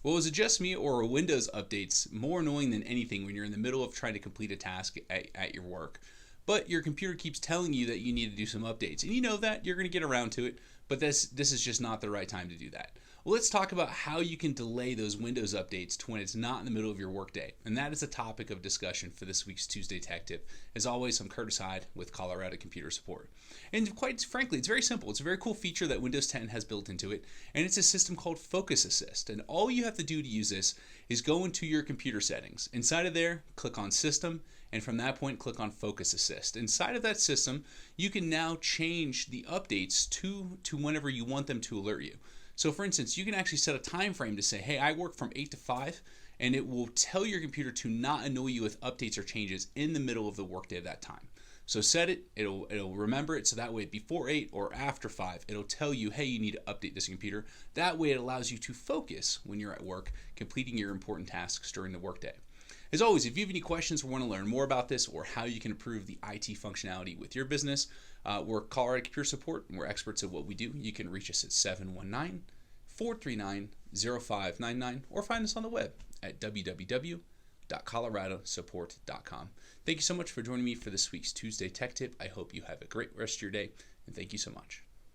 Well, is it just me, or are Windows updates more annoying than anything when you're in the middle of trying to complete a task at your work? But your computer keeps telling you that you need to do some updates, and you know that you're going to get around to it, but this is just not the right time to do that. Well, let's talk about how you can delay those Windows updates to when it's not in the middle of your workday, and that is a topic of discussion for this week's Tuesday Tech Tip. As always, I'm Curtis Hyde with Colorado Computer Support. And quite frankly, it's very simple. It's a very cool feature that Windows 10 has built into it, and it's a system called Focus Assist. And all you have to do to use this is go into your computer settings. Inside of there, click on System, and from that point, click on Focus Assist. Inside of that system, you can now change the updates to whenever you want them to alert you. So for instance, you can actually set a time frame to say, hey, I work from 8 to 5, and it will tell your computer to not annoy you with updates or changes in the middle of the workday of that time. So set it, it'll remember it, so that way before 8 or after 5, it'll tell you, hey, you need to update this computer. That way it allows you to focus when you're at work, completing your important tasks during the workday. As always, if you have any questions or want to learn more about this or how you can improve the IT functionality with your business, we're Colorado Computer Support, and we're experts at what we do. You can reach us at 719-439-0599 or find us on the web at www.coloradosupport.com. Thank you so much for joining me for this week's Tuesday Tech Tip. I hope you have a great rest of your day, and thank you so much.